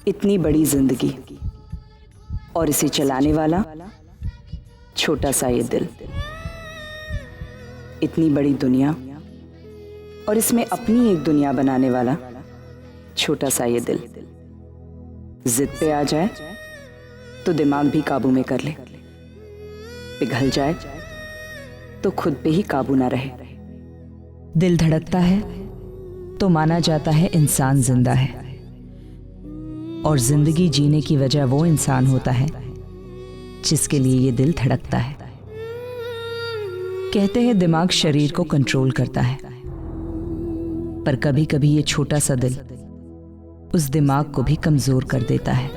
इतनी बड़ी जिंदगी और इसे चलाने वाला छोटा सा ये दिल। इतनी बड़ी दुनिया और इसमें अपनी एक दुनिया बनाने वाला छोटा सा ये दिल। जिद पे आ जाए तो दिमाग भी काबू में कर ले, पिघल जाए तो खुद पे ही काबू ना रहे। दिल धड़कता है तो माना जाता है इंसान जिंदा है, और जिंदगी जीने की वजह वो इंसान होता है जिसके लिए ये दिल धड़कता है। कहते हैं दिमाग शरीर को कंट्रोल करता है, पर कभी कभी ये छोटा सा दिल उस दिमाग को भी कमजोर कर देता है।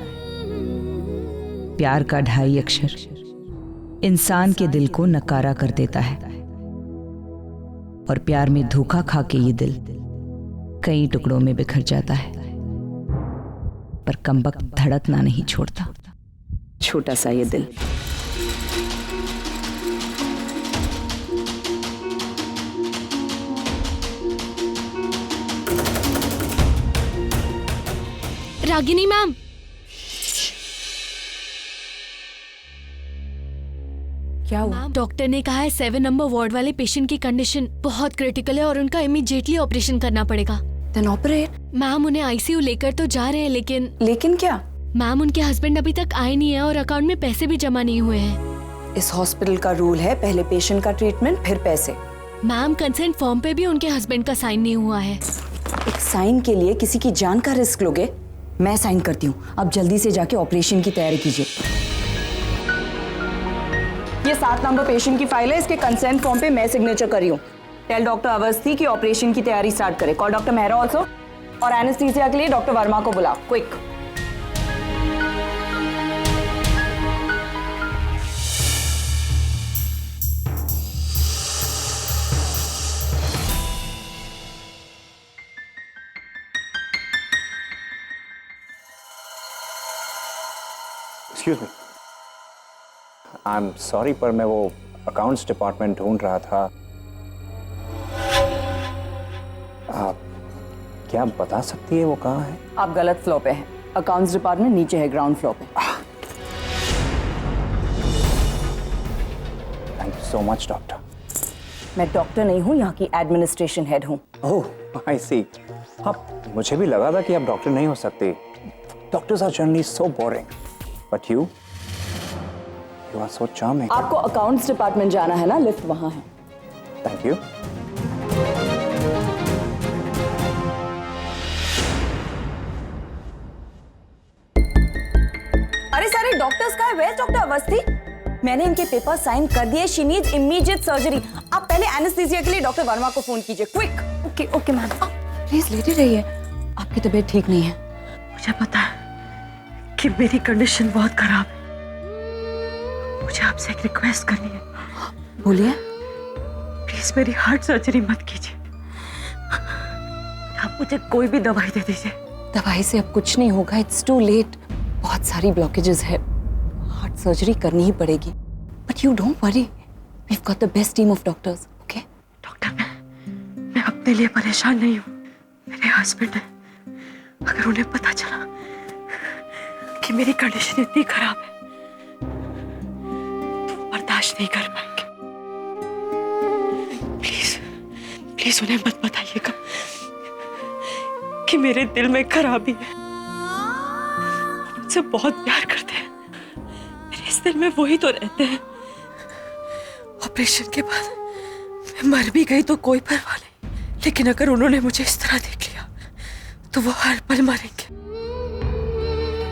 प्यार का 2.5 अक्षर इंसान के दिल को नकारा कर देता है, और प्यार में धोखा खा के ये दिल कई टुकड़ों में बिखर जाता है, पर कमबख्त धड़कना नहीं छोड़ता। छोटा सा ये दिल। रागिनी मैम, क्या हुआ? डॉक्टर ने कहा है 7 नंबर वार्ड वाले पेशेंट की कंडीशन बहुत क्रिटिकल है और उनका इमीडिएटली ऑपरेशन करना पड़ेगा। Then operate. मैम उन्हें आईसीयू लेकर तो जा रहे हैं, लेकिन क्या? मैम उनके हस्बैंड अभी तक आए नहीं है और अकाउंट में पैसे भी जमा नहीं हुए हैं। इस हॉस्पिटल का रूल है पहले पेशेंट का ट्रीटमेंट फिर पैसे। मैम कंसेंट फॉर्म पे भी उनके हस्बैंड का साइन नहीं हुआ है। एक साइन के लिए किसी की जान का रिस्क लोगे? मैं साइन करती हूँ, अब जल्दी से जाके ऑपरेशन की तैयारी कीजिए। ये 7 नंबर पेशेंट की फाइल है, इसके कंसेंट फॉर्म पे मैं सिग्नेचर कर रही हूँ। टेल डॉक्टर अवस्थी की ऑपरेशन की तैयारी स्टार्ट करे। कॉल डॉक्टर मेहरा ऑल्सो, और एनेस्थीसिया के लिए डॉक्टर वर्मा को बुलाओ, quick. Excuse me, I am sorry, पर मैं वो अकाउंट्स डिपार्टमेंट ढूंढ रहा था। क्या आप बता सकती है वो कहाँ है? आप गलत फ्लोर पे हैं। अकाउंट्स डिपार्टमेंट नीचे है, ग्राउंड फ्लोर पे। Thank you so much doctor. मैं डॉक्टर नहीं हूँ, यहाँ की एडमिनिस्ट्रेशन हेड हूँ। ओह आई सी। हाँ, मुझे भी लगा था कि आप डॉक्टर नहीं हो सकते। Doctors are generally so boring, but you are so charming. आपको अकाउंट्स डिपार्टमेंट जाना है ना, लिफ्ट वहाँ है। Thank you. अरे सारे डॉक्टर्स का है, वेयर डॉक्टर अवस्थी? मैंने इनके पेपर साइन कर दिए। She needs immediate surgery. आप पहले एनेस्थीसिया के लिए डॉक्टर वर्मा को फोन कीजिए, quick. Okay okay ma'am, please लेटे रहिए। आपकी तबीयत ठीक नहीं है। मुझे पता है कि मेरी कंडीशन बहुत खराब है। मुझे आपसे एक रिक्वेस्ट करनी है। बोलिए। प्लीज मेरी हार्ट सर्जरी मत कीजिए। आप मुझे कोई भी दवाई दे दीजिए। दवाई से अब कुछ नहीं होगा, इट्स टू लेट। बहुत सारी ब्लॉकेजेस है, हार्ट सर्जरी करनी ही पड़ेगी। But you don't worry, we have got the best team of doctors, okay? Doctor, मैं अपने लिए परेशान नहीं हूँ। मेरे हस्बैंड है, अगर उन्हें पता चला कि मेरी कंडीशन इतनी खराब है तो बर्दाश्त नहीं कर पाएंगे। प्लीज प्लीज उन्हें मत बताइएगा कि मेरे दिल में खराबी है। मुझसे बहुत प्यार करते हैं, मेरे इस दिल में वही तो रहते हैं। ऑपरेशन के बाद मैं मर भी गई तो कोई परवाह नहीं, लेकिन अगर उन्होंने मुझे इस तरह देख लिया तो वो हर पल मरेंगे।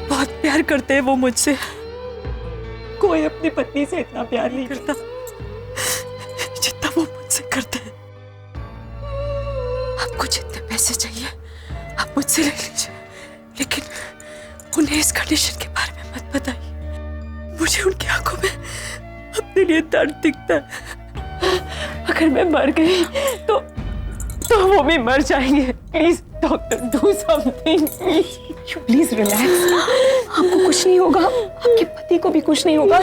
बहुत प्यार करते हैं वो मुझसे। कोई अपनी पत्नी से इतना प्यार नहीं करता जितना वो मुझसे करते हैं। आपको जितने पैसे चाहिए आप मुझसे ले लीजिए, लेकिन उन्हें इस कंडीशन के बारे में मत बताइए। मुझे उनकी आंखों में अपने लिए दर्द दिखता है। अगर मैं मर गई तो वो भी मर जाएंगे। Please doctor, do something please. Please relax, आपको कुछ नहीं होगा, आपके पति को भी कुछ नहीं होगा,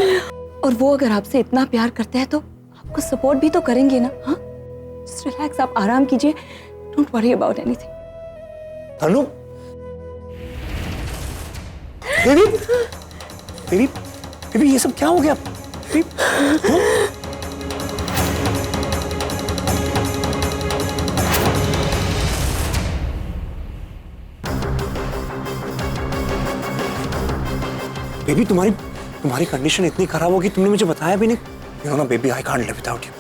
और वो अगर आपसे इतना प्यार करते हैं तो आपको सपोर्ट भी तो करेंगे ना। हाँ, जस्ट रिलैक्स, आप आराम कीजिए, don't worry about anything. Tanu, baby baby baby ये सब क्या हो गया बेबी? बेबी तुम्हारी कंडीशन इतनी खराब होगी तुमने मुझे बताया भी नहीं। यू नो ना baby I can't live without you.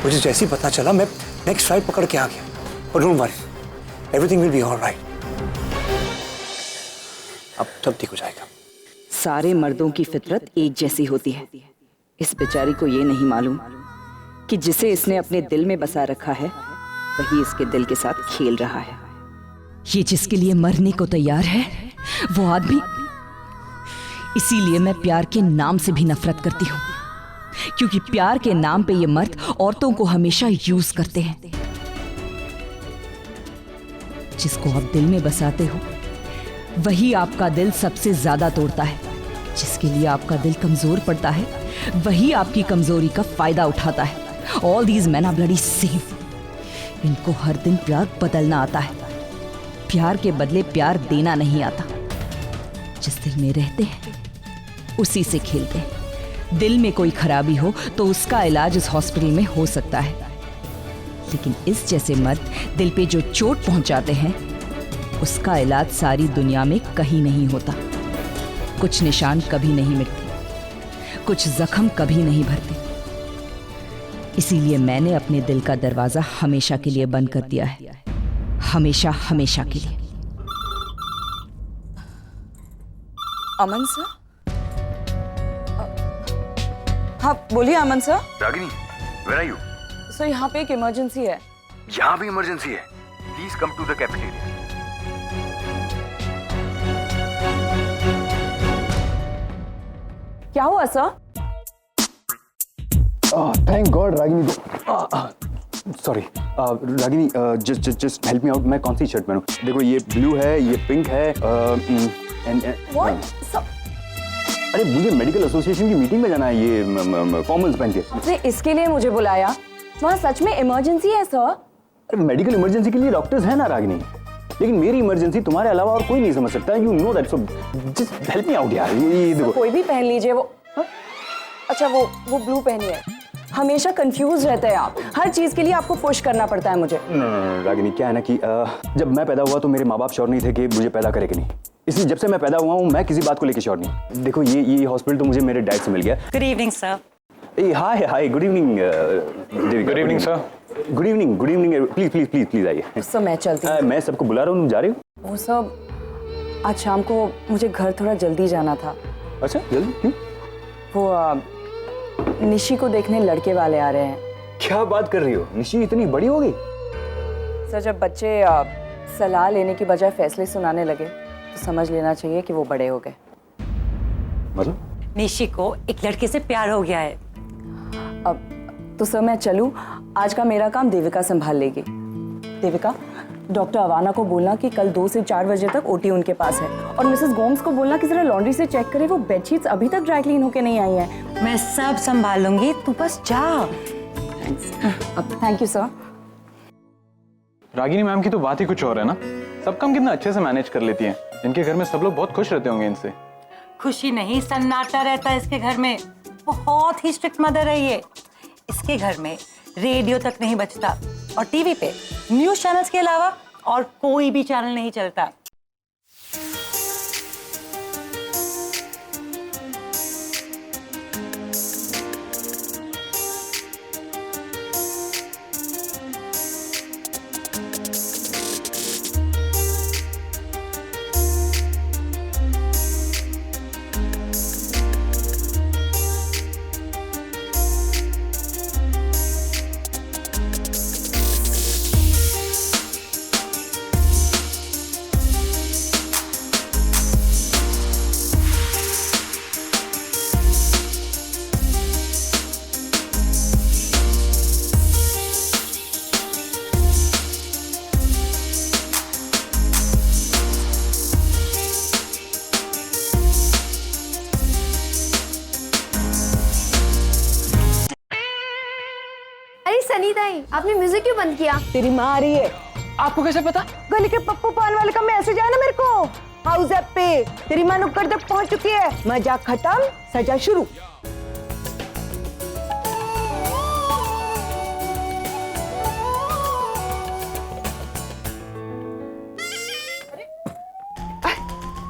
मुझे जैसे ही पता चला मैं नेक्स्ट फ्लाइट पकड़ के आ गया। और don't worry everything will be alright. अब सब ठीक हो जाएगा। सारे मर्दों की फितरत एक जैसी होती है। इस बेचारी को ये नहीं मालूम कि जिसे इसने अपने दिल में बसा रखा है वही इसके दिल के साथ खेल रहा है। ये जिसके लिए मरने को तैयार है वो आदमी। इसीलिए मैं प्यार के नाम से भी नफरत करती हूं, क्योंकि प्यार के नाम पे ये मर्द औरतों को हमेशा यूज करते हैं। जिसको आप दिल में बसाते हो वही आपका दिल सबसे ज्यादा तोड़ता है। जिसके लिए आपका दिल कमजोर पड़ता है वही आपकी कमजोरी का फायदा उठाता है। All these men are bloody same. इनको हर दिन प्यार बदलना आता है, प्यार के बदले प्यार देना नहीं आता। जिस दिल में रहते हैं उसी से खेलते हैं। दिल में कोई खराबी हो तो उसका इलाज इस हॉस्पिटल में हो सकता है, लेकिन इस जैसे मर्द दिल पे जो चोट पहुंचाते हैं उसका इलाज सारी दुनिया में कहीं नहीं होता। कुछ निशान कभी नहीं मिटते, कुछ जख्म कभी नहीं भरते। इसीलिए मैंने अपने दिल का दरवाजा हमेशा के लिए बंद कर दिया है, हमेशा हमेशा के लिए। अमन सर? हाँ बोलिए Aman sir. Ragini, where are you? Sir यहाँ पे एक इमरजेंसी है। यहाँ भी इमरजेंसी है। Please come to the cafeteria. क्या हुआ sir? Thank God, Ragini. Sorry Ragini, just help me out. मैं कौन सी शर्ट पहनूं? देखो ये ब्लू है, ये पिंक है, What? सर अरे मुझे मेडिकल एसोसिएशन की मीटिंग में जाना है, ये फॉर्मल्स पहन के। आपने इसके लिए मुझे बुलाया? वहाँ सच में इमरजेंसी है सर। मेडिकल इमरजेंसी के लिए डॉक्टर्स हैं ना रागिनी, लेकिन मेरी इमरजेंसी तुम्हारे अलावा और कोई नहीं समझ सकता। You know that, so just help me out यार। ये देखो कोई भी पहन लीजिए। वो अच्छा वो ब्लू पहनिए। हमेशा कंफ्यूज रहते हैं आप, हर चीज के लिए आपको पुश करना पड़ता है मुझे। नो रागिनी, क्या है ना कि जब मैं पैदा हुआ तो मेरे माँ बाप श्योर नहीं थे कि मुझे पैदा करे कि नहीं, इसलिए जब से मैं पैदा हुआ हूँ मैं किसी बात को लेकर श्योर नहीं। देखो ये हॉस्पिटल तो मुझे मेरे डैड से मिल गया। Good evening sir. Hi hi, good evening. Good evening sir. Good evening please please please please आइए। सर मैं चलती हूँ। मैं सबको बुला रहा हूँ, तुम जा रहे हो? वो सब आज शाम को मुझे घर थोड़ा जल्दी जाना था। अच्छा जल्दी क्यों? वो निशी को देखने लड़के वाले आ रहे हैं। क्या बात कर रही हो? निशी इतनी बड़ी हो गई? सर जब बच्चे सलाह लेने की बजाय फैसले सुनाने लगे तो समझ लेना चाहिए कि वो बड़े हो गए। मतलब? निशी को एक लड़के से प्यार हो गया है। अब तो सर मैं चलूं? आज का मेरा काम देविका संभाल लेगी। देविका, डॉक्टर अवाना को बोलना कि कल 2 से 4 बजे तक ओटी उनके पास है, और मिसेस गोम्स को बोलना कि जरा लॉन्ड्री से चेक करे, वो बेडशीट्स अभी तक ड्राई क्लीन होके नहीं आई हैं। मैं सब संभाल लूंगी, तू बस जा। अब thank you sir. Ragini ma'am की तो बात ही कुछ और है ना। सब काम कितना अच्छे से मैनेज कर लेती हैं। इनके घर में सब लोग बहुत खुश रहते होंगे इनसे। खुशी नहीं, सन्नाटा रहता है इसके घर में। बहुत ही स्ट्रिक्ट मदर है ये। इसके घर में रेडियो तक नहीं बजता, और टीवी पे न्यूज चैनल्स के अलावा और कोई भी चैनल नहीं चलता। सनीताई, आपने म्यूजिक क्यों बंद किया? तेरी माँ आ रही है। आपको कैसे पता? गली के पप्पू पान वाले का मैसेज आया ना मेरे को। हाउस एप पे तेरी माँ नुक्कड़ तक पहुंच चुकी है। मजाक खत्म, सजा शुरू।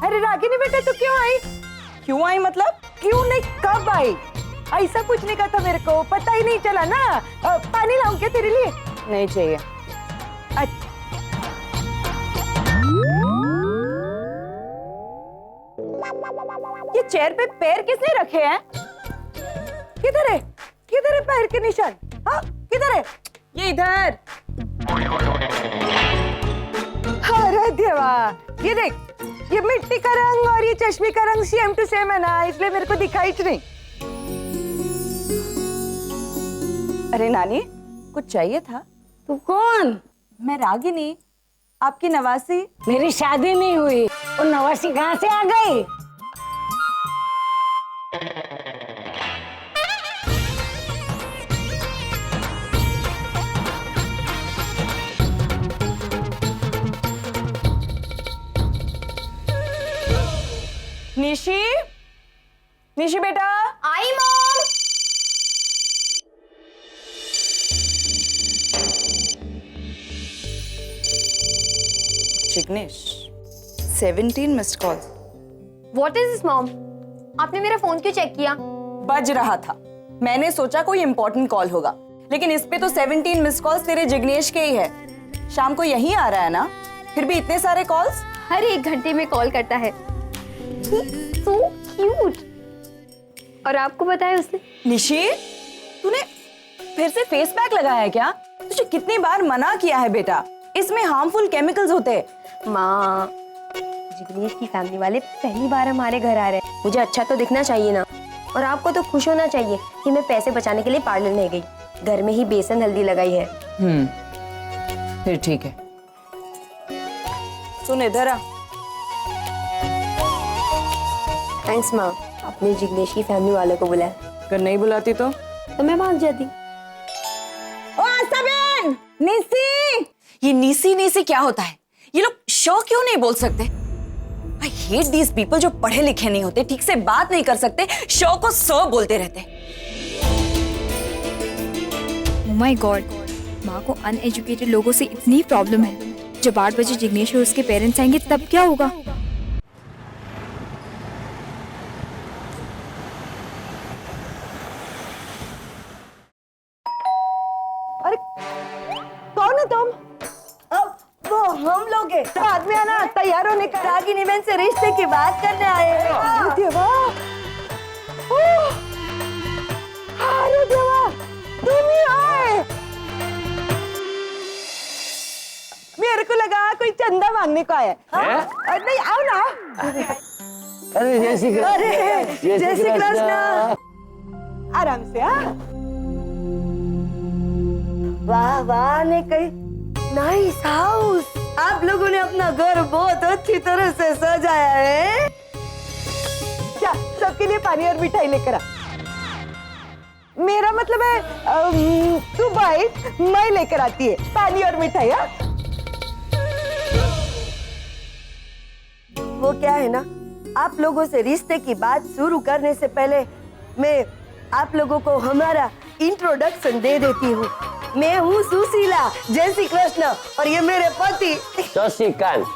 अरे रागिनी बेटा तू क्यों आई? क्यों आई मतलब? क्यों नहीं, कब आई? ऐसा कुछ नहीं कहा था मेरे को, पता ही नहीं चला ना। पानी लाऊं क्या तेरे लिए? नहीं चाहिए। ये चेयर पे पैर किसने रखे हैं? किधर है? किधर है पैर के निशान? हाँ किधर है? ये इधर। अरे देवा, ये देख, ये मिट्टी का रंग और ये चश्मे का रंग सेम टू सेम है ना, इसलिए मेरे को दिखाई नहीं। अरे नानी, कुछ चाहिए था? तू कौन? मैं रागिनी, आपकी नवासी। मेरी शादी नहीं हुई और नवासी कहाँ से आ गई? निशी, निशी बेटा। आई mom. Jignesh, 17 missed call. What is this mom? आपने मेरा फोन क्यों चेक किया? बज रहा था, मैंने सोचा कोई इंपॉर्टेंट कॉल होगा, लेकिन इस पे तो 17 मिस्ड कॉल्स तेरे जिग्नेश के ही है। शाम को यही आ रहा है ना, फिर भी इतने सारे कॉल्स? हर 1 घंटे में कॉल करता है। So cute। और आपको बताया उसने? निशी, तूने फिर से फेस पैक लगाया है क्या? तुझे कितनी बार मना किया है बेटा, इसमें हार्मफुल केमिकल्स होते हैं। माँ, जिग्नेश की फैमिली वाले पहली बार हमारे घर आ रहे हैं, मुझे अच्छा तो दिखना चाहिए ना। और आपको तो खुश होना चाहिए कि मैं पैसे बचाने के लिए पार्लर नहीं गई, घर में ही बेसन हल्दी लगाई है। फिर ठीक है। सुन इधर आ। थैंक्स माँ, आपने जिग्नेश की फैमिली वालों को बुलाया। अगर नहीं बुलाती तो मैं भाग जाती। ओ आस्ताबेन, निसी। ये नीसी नीसी क्या होता है? ये लोग शो क्यों नहीं बोल सकते? I hate these people जो पढ़े लिखे नहीं होते, ठीक से बात नहीं कर सकते, शो को सो बोलते रहते। Oh my God, माँ को अनएजुकेटेड लोगों से इतनी प्रॉब्लम है। जब 8 बजे जिग्नेश और उसके पेरेंट्स आएंगे तब क्या होगा? अरे कौन है तुम? अब वो हम लोग हैं। तो आदमी आना, तैयार होने का। रागिनी बहन से रिश्ते की बात करने आए हैं। अरे देवा, अरे देवा, तुम ही आए। मेरे को लगा कोई चंदा मांगने को आया है। नहीं, आओ ना। अरे जय श्री कृष्ण। अरे जय श्री कृष्ण। आराम से। हाँ, वाह वाह, ने कही नाइस हाउस। आप लोगों ने अपना घर बहुत अच्छी तरह से सजाया है। क्या सबके लिए पानी और मिठाई लेकर आ। मेरा मतलब है तू भाई, मैं लेकर आती है पानी और मिठाई। हाँ, वो क्या है ना, आप लोगों से रिश्ते की बात शुरू करने से पहले मैं आप लोगों को हमारा इंट्रोडक्शन दे देती हूँ। मैं हूँ सुशीला, जय श्री कृष्ण, और ये मेरे पति शशिकांत।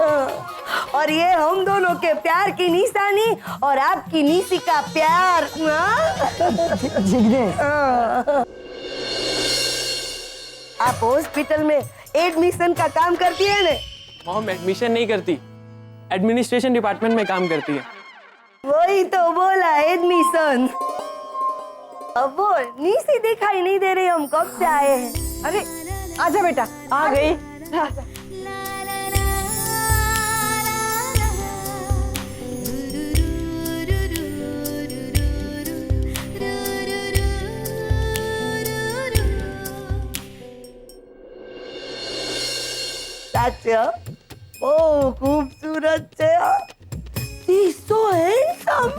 और ये हम दोनों के प्यार की निशानी और आपकी निशी का प्यार। जिग्नेश, आप हॉस्पिटल में एडमिशन का काम करती है ना? मॉम एडमिशन नहीं करती, एडमिनिस्ट्रेशन डिपार्टमेंट में काम करती है। वही तो बोला, एडमिशन। अब वो निशी दिखाई नहीं दे रही, हम कब से आए हैं। अरे आजा बेटा। आ गई। चाचा, ओ खूबसूरत से। He's so handsome।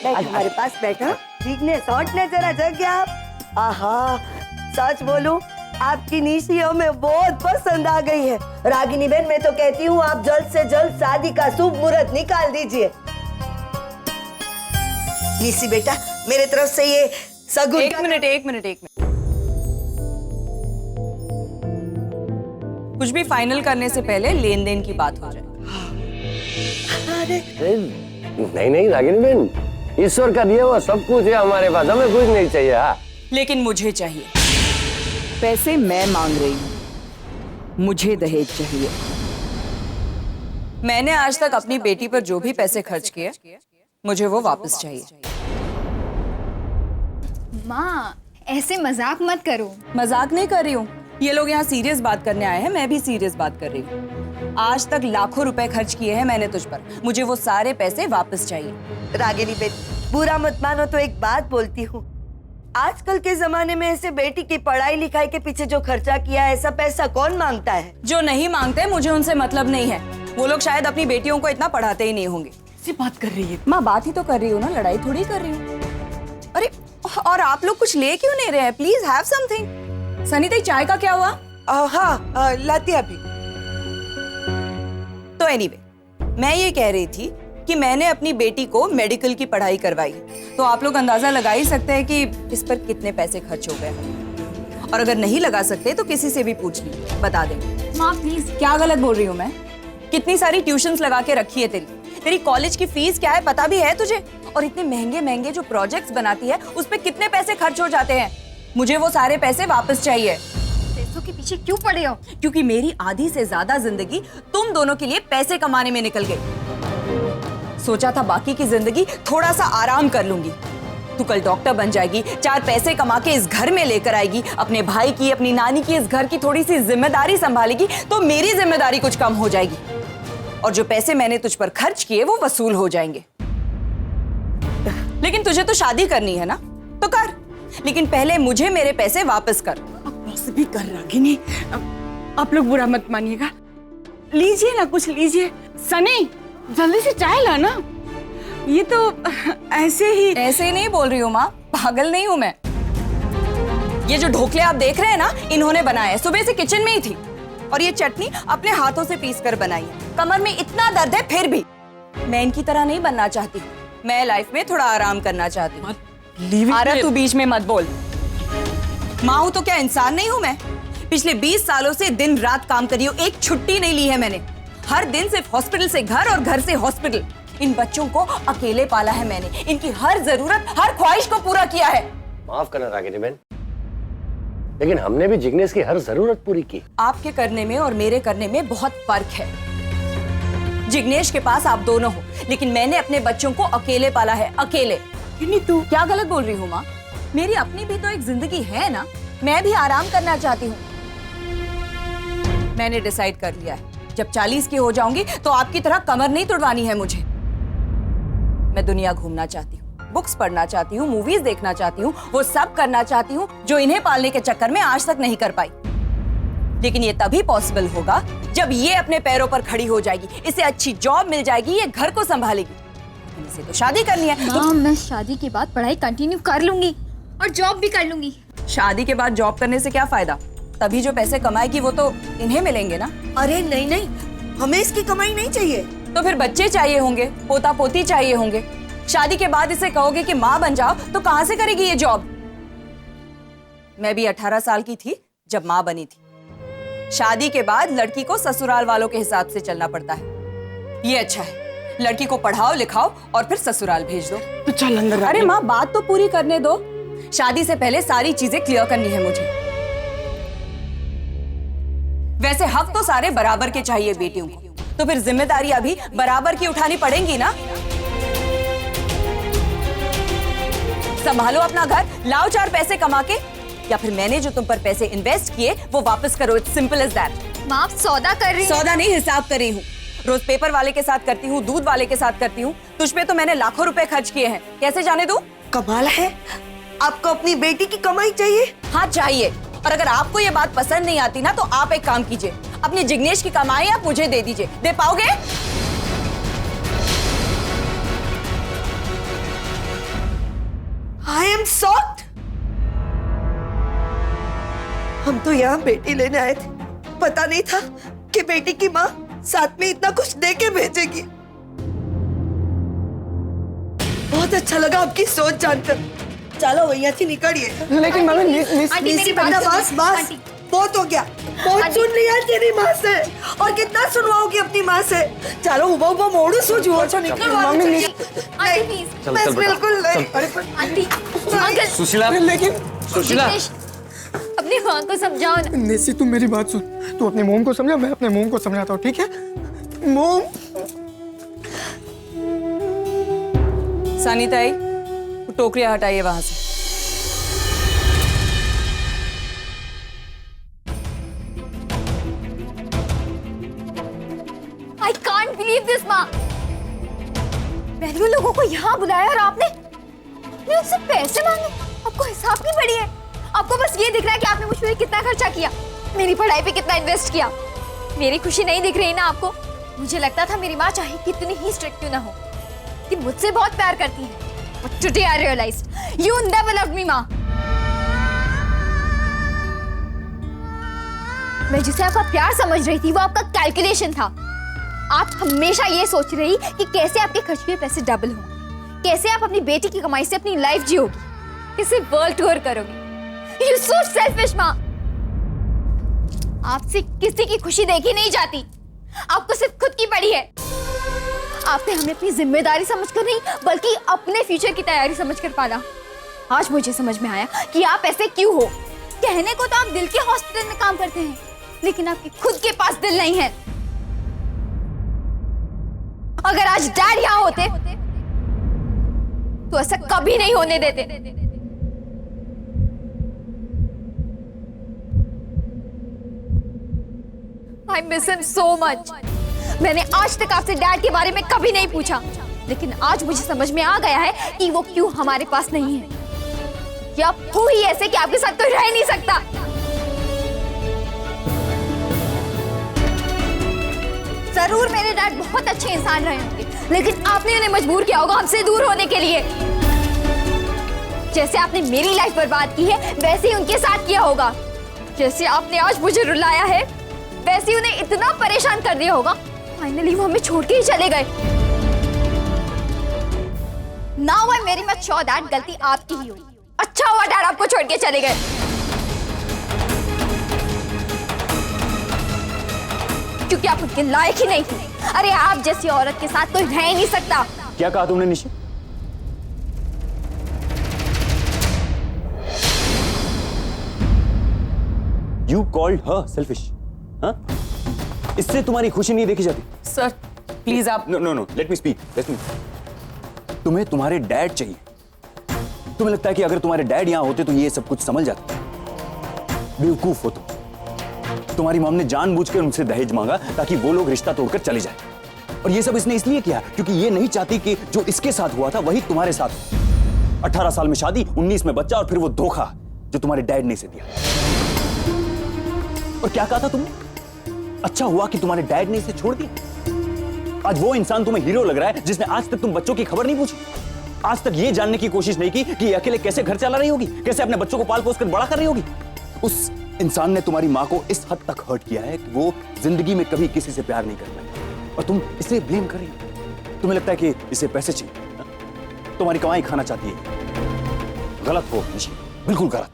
हमारे पास बैठा। जिग्नेश, हटने जरा जग गया आप। आहा, सच बोलूं आपकी निशी हमें बहुत पसंद आ गई है। रागिनी बहन, मैं तो कहती हूँ आप जल्द से जल्द शादी का शुभ मुहूर्त निकाल दीजिए। निशी बेटा, मेरे तरफ से ये सगुन। एक मिनट। कुछ भी फाइनल करने से पहले लेन देन की बात हो जाए। नहीं रागिनी बहन, ईश्वर का दिया हुआ सब कुछ है हमारे पास, हमें कुछ नहीं चाहिए। हाँ, लेकिन मुझे चाहिए पैसे। मैं मांग रही हूँ, मुझे दहेज चाहिए। मैंने आज तक अपनी बेटी पर जो भी पैसे खर्च किए, मुझे वो वापस चाहिए। माँ, ऐसे मजाक मत करो। मजाक नहीं कर रही हूँ, ये लोग यहाँ सीरियस बात करने आए हैं, मैं भी सीरियस बात कर रही हूँ। आज तक लाखों रुपए खर्च किए हैं मैंने तुझ पर, मुझे वो सारे पैसे वापस चाहिए। रागिनी बेन, बुरा मत मानो तो एक बात बोलती हूँ। आजकल के जमाने में ऐसे बेटी की पढ़ाई लिखाई के पीछे जो खर्चा किया है, ऐसा पैसा कौन मांगता है? जो नहीं मांगते मुझे उनसे मतलब नहीं है। वो लोग शायद अपनी बेटियों को इतना पढ़ाते ही नहीं होंगे। से बात कर रही है माँ, बात ही तो कर रही हूँ ना, लड़ाई थोड़ी कर रही हूँ। अरे और आप लोग कुछ ले क्यों नहीं रहे हैं? Please have something. सनी, चाय का क्या हुआ? हाँ, लाती अभी। तो एनीवे, मैं ये कह रही थी कि मैंने अपनी बेटी को मेडिकल की पढ़ाई करवाई, तो आप लोग अंदाजा लगा ही सकते हैं कि इस पर कितने पैसे खर्च हो गए। और अगर नहीं लगा सकते तो किसी से भी पूछ ली, बता देंगे। माँ प्लीज। क्या गलत बोल रही हूँ मैं? कितनी सारी ट्यूशंस लगा के रखी है तेरी कॉलेज की फीस क्या है पता भी है तुझे? और इतने महंगे महंगे जो प्रोजेक्ट्स बनाती है उस पे कितने पैसे खर्च हो जाते हैं। मुझे वो सारे पैसे वापस चाहिए। पैसों के पीछे क्यों पड़े हो? क्योंकि मेरी आधी से ज्यादा जिंदगी तुम दोनों के लिए पैसे कमाने में निकल गई। सोचा था बाकी की जिंदगी थोड़ा सा आराम कर लूंगी। तू कल डॉक्टर बन जाएगी, 4 पैसे कमा के इस घर में लेकर आएगी, अपने भाई की, अपनी नानी की, इस घर की थोड़ी सी जिम्मेदारी संभालेगी, तो मेरी जिम्मेदारी कुछ कम हो जाएगी और जो पैसे मैंने तुझ पर खर्च किए वो वसूल हो जाएंगे। लेकिन तुझे तो शादी करनी है ना, तो कर, लेकिन पहले मुझे मेरे पैसे वापस कर। भी कर रागिनी, आप लोग बुरा मत मानिएगा। लीजिए ना, कुछ लीजिए। सनी, जल्दी से चाय लाना। ये तो ऐसे ही नहीं बोल रही हूँ माँ, पागल नहीं हूँ मैं। ये जो ढोकले आप देख रहे हैं ना, इन्होंने बनाए, सुबह से किचन में ही थी। और ये चटनी अपने हाथों से पीस कर बनाई है। कमर में इतना दर्द है फिर भी। मैं इनकी तरह नहीं बनना चाहती, मैं लाइफ में थोड़ा आराम करना चाहती हूँ। आरा, तू बीच में मत बोल। माँ हूं तो क्या इंसान नहीं हूं मैं? पिछले 20 सालों से दिन रात काम करी हूँ, एक छुट्टी नहीं ली है मैंने। हर दिन सिर्फ हॉस्पिटल से घर और घर से हॉस्पिटल। इन बच्चों को अकेले पाला है मैंने, इनकी हर जरूरत, हर ख्वाहिश को पूरा किया है। माफ करना रागिनी बहन, लेकिन हमने भी जिग्नेश की हर जरूरत पूरी की। आपके करने में और मेरे करने में बहुत फर्क है। जिग्नेश के पास आप दोनों हो, लेकिन मैंने अपने बच्चों को अकेले पाला है, अकेले। तू क्या गलत बोल रही हूँ माँ? मेरी अपनी भी तो एक जिंदगी है ना, मैं भी आराम करना चाहती हूँ। मैंने डिसाइड कर लिया है, जब 40 की हो जाऊंगी तो आपकी तरह कमर नहीं तुड़वानी है मुझे। मैं दुनिया घूमना चाहती हूँ, बुक्स पढ़ना चाहती हूँ, मूवीज देखना चाहती हूँ, वो सब करना चाहती हूँ जो इन्हें पालने के चक्कर में आज तक नहीं कर पाई। लेकिन ये तभी पॉसिबल होगा जब ये अपने पैरों पर खड़ी हो जाएगी, इसे अच्छी जॉब मिल जाएगी, ये घर को संभालेगी। इसे तो शादी करनी है। माँ, मैं शादी के बाद पढ़ाई कंटिन्यू कर लूंगी और जॉब भी कर लूंगी। शादी के बाद जॉब करने से क्या फायदा? तभी जो पैसे कमाएगी वो तो इन्हें मिलेंगे ना। अरे नहीं नहीं, हमें इसकी कमाई नहीं चाहिए। तो फिर बच्चे चाहिए होंगे, पोता पोती चाहिए होंगे। शादी के बाद इसे कहोगे कि माँ बन जाओ तो कहाँ से करेगी ये जॉब? मैं भी 18 साल की थी जब माँ बनी थी। शादी के बाद लड़की को ससुराल वालों के हिसाब से चलना पड़ता है। ये अच्छा है, लड़की को पढ़ाओ लिखाओ और फिर ससुराल भेज दो। तो चल अंदर। अरे माँ, बात तो पूरी करने दो। शादी से पहले सारी चीजें क्लियर करनी है मुझे। वैसे हक तो सारे बराबर के चाहिए बेटियों को, तो फिर जिम्मेदारियां भी बराबर की उठानी पड़ेंगी ना। संभालो अपना घर, लाओ 4 पैसे कमा के, या फिर मैंने जो तुम पर पैसे इन्वेस्ट किए वो वापस करो। It's simple as that. माँ, आप सौदा कर रही? सौदा नहीं, हिसाब कर रही हूँ। रोज पेपर वाले के साथ करती हूँ, दूध वाले के साथ करती हूँ। तुझ पे तो मैंने लाखों रुपए खर्च किए हैं, कैसे जाने दूं? कमाल है, आपको अपनी बेटी की कमाई चाहिए? हाँ चाहिए। और अगर आपको ये बात पसंद नहीं आती ना, तो आप एक काम कीजिए, अपने जिग्नेश की कमाई आप मुझे दे दीजिए। दे पाओगे? I am shocked. हम तो यहाँ बेटी लेने आए थे, पता नहीं था कि बेटी की माँ साथ में इतना कुछ दे के भेजेगी। बहुत अच्छा लगा आपकी सोच जानकर। चलो भैया से निकलिए। लेकिन मम्मी निसी बेटा बस बस बहुत हो गया, बहुत सुन लिया तेरी माँ से और कितना सुनवाओगी अपनी माँ से। चलो उबा उबा मोड़ू सोच मम्मी बस बिल्कुल नहीं। सुशीला, लेकिन सुशीला अपनी माँ को समझाओ ना। निसी तुम मेरी बात सुन, तू अपने मोम को समझा, मैं अपने मोम को समझाता हूँ, ठीक है? मोम। सानिताई, टोकरियां हटाइए वहां से। I can't believe this, माँ। मैंने उन लोगों को यहाँ बुलाया और आपने उनसे पैसे मांगे। आपको हिसाब नहीं पड़ी है? आपको बस ये दिख रहा है कि आपने मुझ पर कितना खर्चा किया, मेरी पढ़ाई पे कितना इन्वेस्ट किया। मेरी खुशी नहीं दिख रही ना आपको? मुझे लगता था मेरी माँ चाहे कितनी ही स्ट्रिक्ट क्यों ना हो, कि मुझसे बहुत प्यार करती है। But today I realized you never loved me, माँ। मैं जिसे आपका प्यार समझ रही थी वो आपका कैलकुलेशन था। आप हमेशा ये सोच रही कि कैसे आपके खर्च के पैसे डबल होंगे, कैसे आप अपनी बेटी की कमाई से अपनी लाइफ जियोगी, कैसे वर्ल्ड टूर करोगी। You're so selfish, माँ। आपसे किसी की खुशी देखी नहीं जाती, आपको सिर्फ खुद की पड़ी है। आपने हमें अपनी जिम्मेदारी समझकर नहीं बल्कि अपने फ्यूचर की तैयारी समझकर पाला। आज मुझे समझ में आया कि आप ऐसे क्यों हो। कहने को तो आप दिल के हॉस्पिटल में काम करते हैं, लेकिन आपके खुद के पास दिल नहीं है। अगर आज डैड यहाँ होते तो ऐसा कभी नहीं होने देते। I miss him so much. मैंने आज तक आपसे डैड के बारे में कभी नहीं पूछा, लेकिन आज मुझे समझ में आ गया है कि वो क्यों हमारे पास नहीं है। या हो ही ऐसे कि आपके साथ तो रह नहीं सकता। जरूर मेरे डैड बहुत अच्छे इंसान रहे होंगे, लेकिन आपने उन्हें मजबूर किया होगा हमसे दूर होने के लिए। जैसे आपने मेरी लाइफ बर्बाद की है वैसे ही उनके साथ किया होगा। जैसे आपने आज मुझे रुलाया है वैसे ही उन्हें इतना परेशान कर दिया होगा, फाइनली वो हमें छोड़ के ही चले गए। Now I am very much sure that गलती आपकी ही हुई। अच्छा हुआ डैड आपको छोड़ के चले गए, क्योंकि आप उनके लायक ही नहीं थे। अरे आप जैसी औरत के साथ कोई रह ही नहीं सकता। क्या कहा तुमने Nishi? You called her selfish? हाँ? इससे तुम्हारी खुशी नहीं देखी जाती? सर प्लीज आप। No no no, let me speak. तुम्हें तुम्हारे डैड चाहिए। तुम्हें लगता है कि अगर तुम्हारे डैड यहां होते तो ये सब कुछ समझ जाते? बेवकूफ हो तुम। तुम्हारी मॉम ने जानबूझकर उनसे दहेज मांगा ताकि वो लोग रिश्ता तोड़कर चले जाए, और ये सब इसने इसलिए किया क्योंकि ये नहीं चाहती कि जो इसके साथ हुआ था वही तुम्हारे साथ हो। 18 साल में शादी, 19 में बच्चा, और फिर वो धोखा जो तुम्हारे डैड ने इसे दिया। और क्या कहा था तुमने? अच्छा हुआ कि तुम्हारे डैड ने इसे छोड़ दिया। आज वो इंसान तुम्हें हीरो लग रहा है जिसने आज तक तुम बच्चों की खबर नहीं पूछी, आज तक ये जानने की कोशिश नहीं की कि अकेले कैसे घर चला रही होगी, कैसे अपने बच्चों को पाल पोस कर बड़ा कर रही होगी। उस इंसान ने तुम्हारी माँ को इस हद तक हर्ट किया है कि वो जिंदगी में कभी किसी से प्यार नहीं कर पाई, और तुम इसे ब्लेम कर रही हो। तुम्हें लगता है कि इसे पैसे चाहिए, तुम्हारी कमाई खाना चाहती है। गलत हो निशी, बिल्कुल गलत।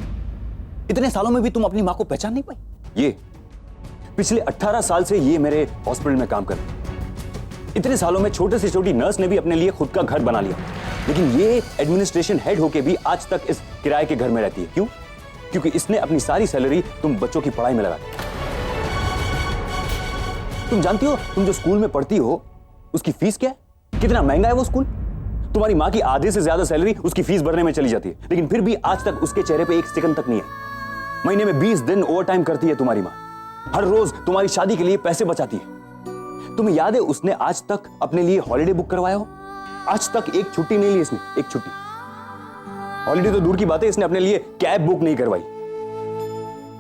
इतने सालों में भी तुम अपनी माँ को पहचान नहीं पाई। ये पिछले 18 साल से ये मेरे हॉस्पिटल में काम कर रही है। इतने सालों में छोटे से छोटी नर्स ने भी अपने लिए खुद का घर बना लिया, लेकिन ये एडमिनिस्ट्रेशन हेड होके भी आज तक इस किराए के घर में रहती है। क्यों? क्योंकि इसने अपनी सारी सैलरी तुम बच्चों की पढ़ाई में लगा दी। तुम जानती हो तुम जो स्कूल में पढ़ती हो उसकी फीस क्या है? कितना महंगा है वो स्कूल? तुम्हारी माँ की आधे से ज्यादा सैलरी उसकी फीस भरने में चली जाती है, लेकिन फिर भी आज तक उसके चेहरे पे एक सेकंड तक नहीं है। महीने में 20 दिन ओवर टाइम करती है तुम्हारी माँ, हर रोज तुम्हारी शादी के लिए पैसे बचाती है। तुम्हें याद है उसने आज तक अपने लिए हॉलिडे बुक करवाया हो? आज तक एक छुट्टी नहीं ली इसने, एक छुट्टी। हॉलिडे तो दूर की बात है, इसने अपने लिए कैब बुक नहीं करवाई।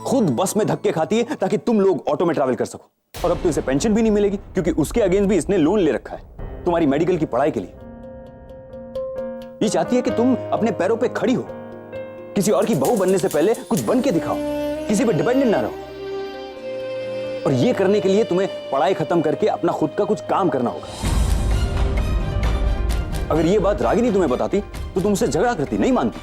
खुद बस में धक्के खाती है ताकि तुम लोग ऑटो में ट्रैवल कर सको। और अब तो इसे पेंशन भी नहीं मिलेगी क्योंकि उसके अगेंस्ट भी इसने लोन ले रखा है तुम्हारी मेडिकल की पढ़ाई के लिए। ये चाहती है कि तुम अपने पैरों पे खड़ी हो, किसी और की बहू बनने से पहले कुछ बन के दिखाओ, किसी पे डिपेंडेंट ना रहो। और ये करने के लिए तुम्हें पढ़ाई खत्म करके अपना खुद का कुछ काम करना होगा। अगर ये बात रागिनी तुम्हें बताती तो तुमसे झगड़ा करती, नहीं मानती।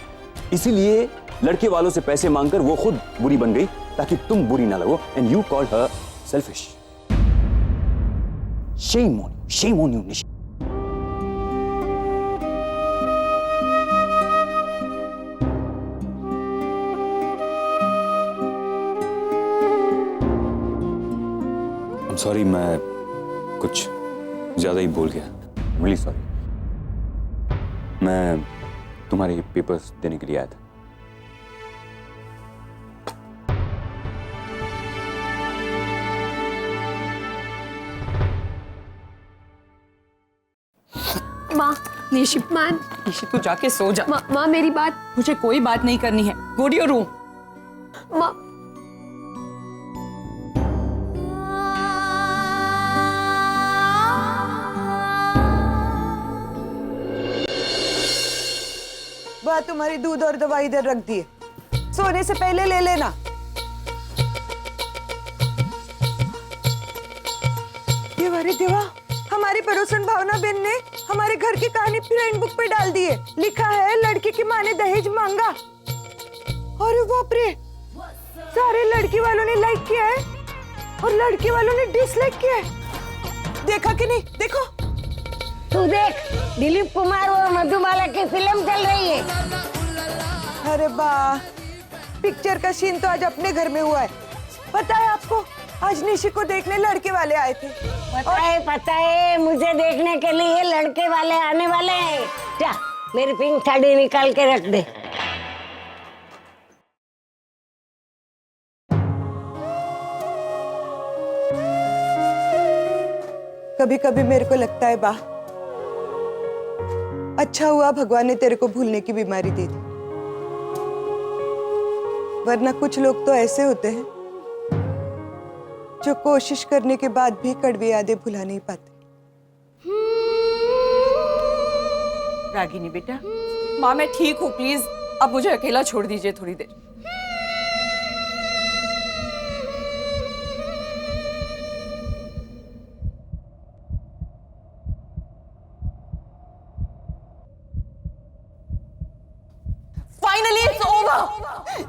इसीलिए लड़के वालों से पैसे मांगकर वो खुद बुरी बन गई ताकि तुम बुरी ना लगो। And you called her selfish. Shame on you Nisha. Sorry, मैं कुछ ज्यादा ही बोल गया। Really sorry. मैं तुम्हारे पेपर्स देने के लिए आया था। माँ, निशी, माँ, निशी तू जाके सो जा। माँ मेरी बात। मुझे कोई बात नहीं करनी है। Go to your room. माँ, वाह, तुम्हारी दूध और दवाई इधर रख दिए, सोने से पहले ले लेना। ये वाली देवा, हमारी पड़ोसन भावना बेन ने हमारे घर की कहानी फ्रेंड बुक पे डाल दी है। लिखा है लड़की की माँ ने दहेज मांगा। अरे बाप रे, सारे लड़की वालों ने लाइक किया है और लड़की वालों ने डिसलाइक किया है। देखा कि नहीं? देखो तू देख, दिलीप कुमार और मधुबाला की फिल्म चल रही है। अरे वाह, पिक्चर का सीन तो आज अपने घर में हुआ है। पता है आपको, आज निशी को देखने लड़के वाले आए थे। पता है, मुझे देखने के लिए लड़के वाले आने वाले हैं। जा, मेरी पिंक साड़ी निकाल के रख दे। कभी कभी मेरे को लगता है बा, अच्छा हुआ भगवान ने तेरे को भूलने की बीमारी दे दी, वरना कुछ लोग तो ऐसे होते हैं जो कोशिश करने के बाद भी कड़वी यादें भुला नहीं पाते। रागिनी बेटा, माँ मैं ठीक हूँ, प्लीज अब मुझे अकेला छोड़ दीजिए थोड़ी देर। Finally it's over.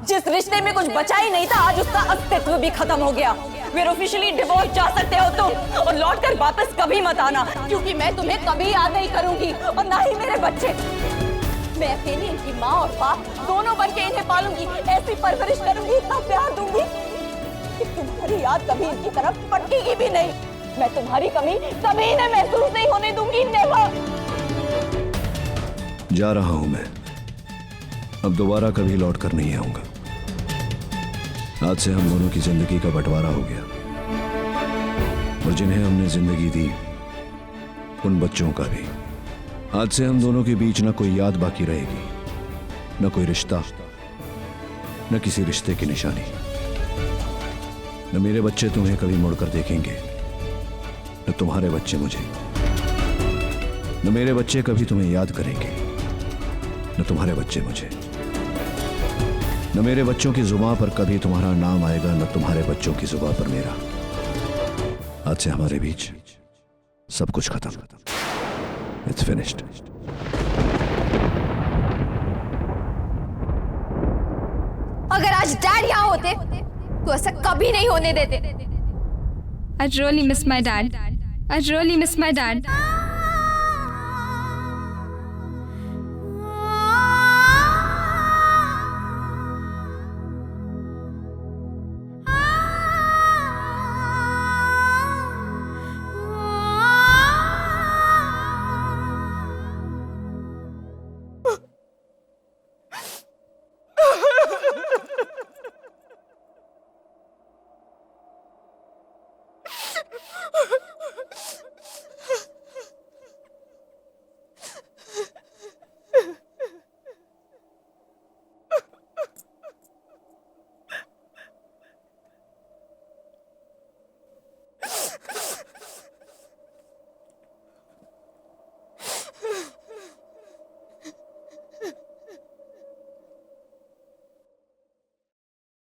जिस रिश्ते में कुछ बचा ही नहीं था, आज उसका अस्तित्व भी खत्म हो गया। वे ऑफिशियली डिवोर्स जा सकते हो तुम, और लौट कर वापस कभी मत आना, क्योंकि मैं तुम्हें कभी याद नहीं करूंगी और ना ही मेरे बच्चे। मैं अकेली इनकी माँ और बाप दोनों बन के इन्हें पालूंगी, ऐसी परवरिश करूंगी, इतना प्यार दूंगी कि तुम्हारी याद कभी इनकी तरफ पटकेगी भी नहीं। मैं तुम्हारी कमी कभी इन्हें महसूस नहीं होने दूंगी। नेवर। जा रहा हूं मैं, अब दोबारा कभी लौट कर नहीं आऊंगा। आज से हम दोनों की जिंदगी का बंटवारा हो गया, और जिन्हें हमने जिंदगी दी उन बच्चों का भी। आज से हम दोनों के बीच न कोई याद बाकी रहेगी, न कोई रिश्ता, न किसी रिश्ते की निशानी। न मेरे बच्चे तुम्हें कभी मुड़कर देखेंगे, न तुम्हारे बच्चे मुझे। न मेरे बच्चे कभी तुम्हें याद करेंगे, न तुम्हारे बच्चे मुझे। न मेरे बच्चों की जुबान पर कभी तुम्हारा नाम आएगा, न तुम्हारे बच्चों की जुबान पर मेरा। आज से हमारे बीच सब कुछ खत्म। It's finished. अगर आज डैड यहाँ होते तो ऐसा कभी नहीं होने देते। I really miss my dad. I really miss my dad.